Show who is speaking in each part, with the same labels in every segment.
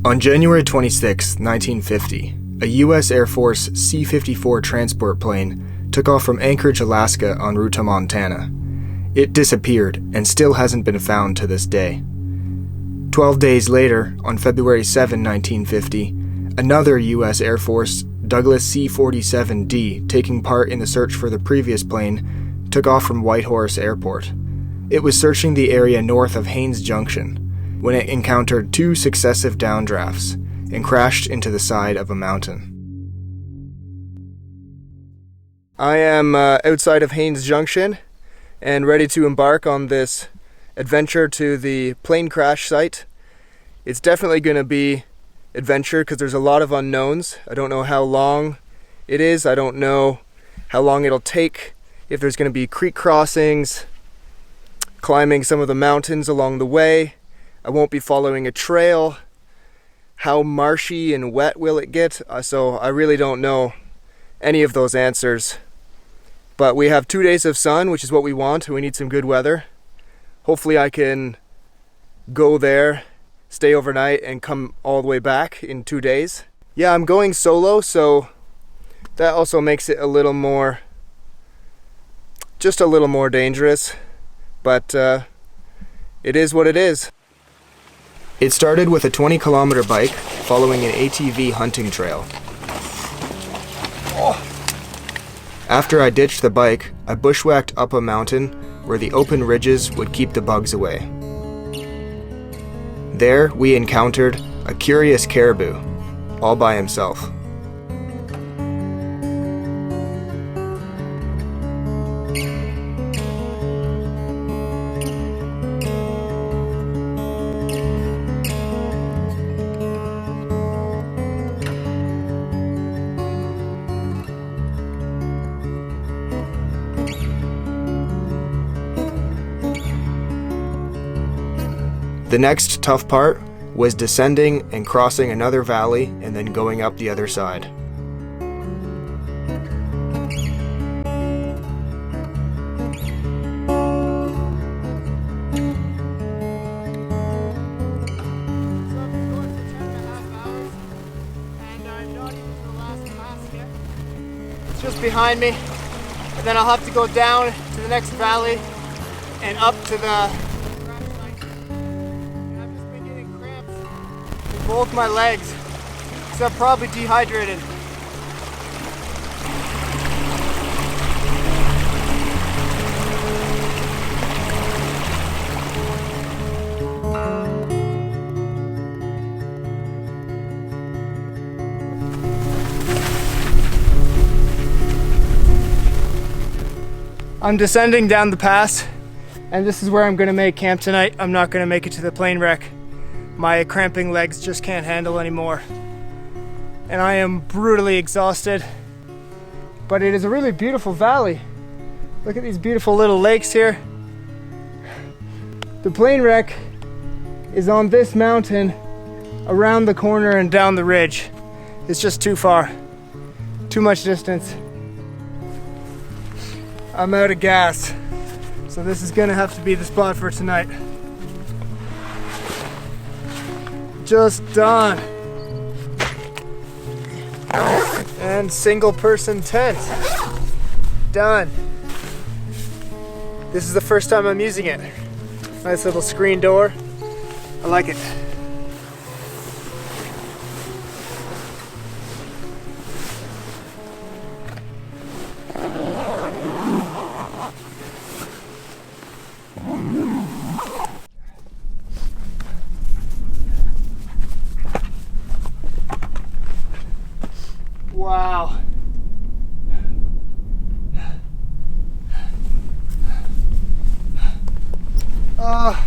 Speaker 1: On January 26, 1950, a U.S. Air Force C-54 transport plane took off from Anchorage, Alaska en route to Montana. It disappeared and still hasn't been found to this day. 12 days later, on February 7, 1950, another U.S. Air Force Douglas C-47D, taking part in the search for the previous plane, took off from Whitehorse Airport. It was searching the area north of Haines Junction when it encountered two successive downdrafts and crashed into the side of a mountain. I am outside of Haines Junction and ready to embark on this adventure to the plane crash site. It's definitely going to be adventure because there's a lot of unknowns. I don't know how long it is. I don't know how long it'll take, if there's going to be creek crossings, climbing some of the mountains along the way. I won't be following a trail. How marshy and wet will it get? So I really don't know any of those answers. But we have 2 days of sun, which is what we want. We need some good weather. Hopefully I can go there, stay overnight, and come all the way back in 2 days. Yeah, I'm going solo, so that also makes it a little more, just a little more dangerous. But it is what it is. It started with a 20-kilometer bike following an ATV hunting trail. After I ditched the bike, I bushwhacked up a mountain where the open ridges would keep the bugs away. There, we encountered a curious caribou, all by himself. The next tough part was descending and crossing another valley and then going up the other side.
Speaker 2: It's just behind me, and then I'll have to go down to the next valley and up to the both my legs, because I'm probably dehydrated. I'm descending down the pass, and this is where I'm gonna make camp tonight. I'm not gonna make it to the plane wreck. My cramping legs just can't handle anymore. And I am brutally exhausted. But it is a really beautiful valley. Look at these beautiful little lakes here. The plane wreck is on this mountain, around the corner and down the ridge. It's just too far. Too much distance. I'm out of gas. So this is gonna have to be the spot for tonight. Just done. And single person tent. Done. This is the first time I'm using it. Nice little screen door. I like it. Wow. Oh.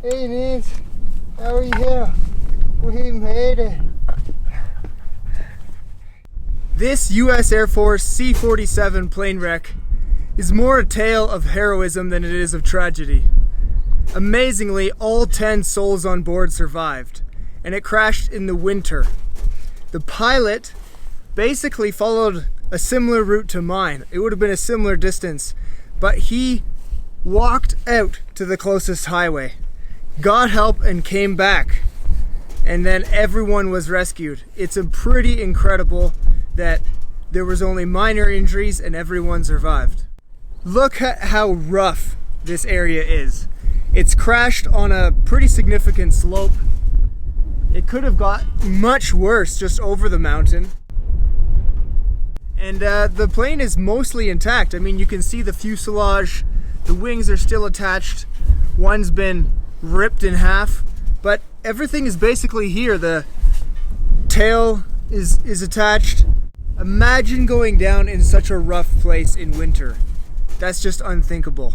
Speaker 2: Hey, Nance. How are you? We made it. This U.S. Air Force C-47 plane wreck is more a tale of heroism than it is of tragedy. Amazingly, all 10 souls on board survived, and it crashed in the winter. The pilot basically followed a similar route to mine. It would have been a similar distance, but he walked out to the closest highway. got help and came back. And then everyone was rescued. It's pretty incredible that there was only minor injuries and everyone survived. Look at how rough this area is. It's crashed on a pretty significant slope. It could have got much worse just over the mountain. And the plane is mostly intact. I mean, you can see the fuselage, the wings are still attached. One's been ripped in half, but everything is basically here. The tail is attached. Imagine going down in such a rough place in winter. That's just unthinkable.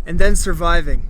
Speaker 2: And then surviving.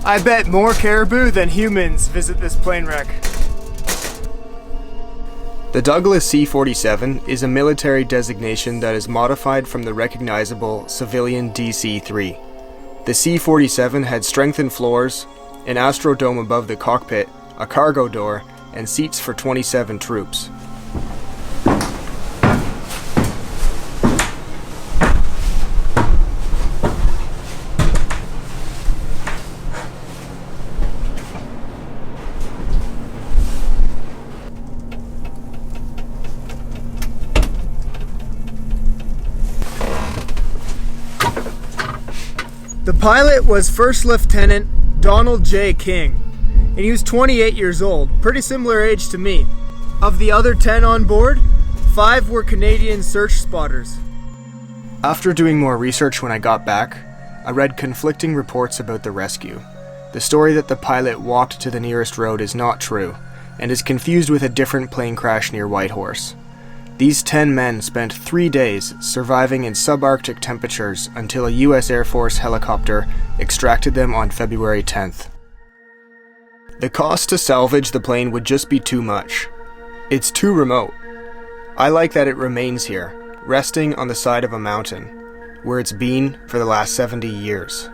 Speaker 2: I bet more caribou than humans visit this plane wreck.
Speaker 1: The Douglas C-47 is a military designation that is modified from the recognizable civilian DC-3. The C-47 had strengthened floors, an astrodome above the cockpit, a cargo door, and seats for 27 troops.
Speaker 2: The pilot was First Lieutenant Donald J. King, and he was 28 years old, pretty similar age to me. Of the other 10 on board, 5 were Canadian search spotters.
Speaker 1: After doing more research when I got back, I read conflicting reports about the rescue. The story that the pilot walked to the nearest road is not true, and is confused with a different plane crash near Whitehorse. These 10 men spent 3 days surviving in subarctic temperatures until a US Air Force helicopter extracted them on February 10th. The cost to salvage the plane would just be too much. It's too remote. I like that it remains here, resting on the side of a mountain, where it's been for the last 70 years.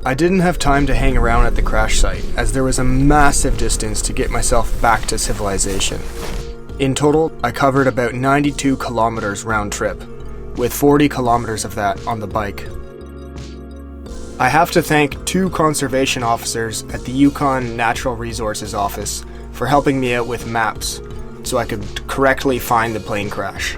Speaker 1: I didn't have time to hang around at the crash site, as there was a massive distance to get myself back to civilization. In total, I covered about 92 kilometers round trip, with 40 kilometers of that on the bike. I have to thank 2 conservation officers at the Yukon Natural Resources Office for helping me out with maps, so I could correctly find the plane crash.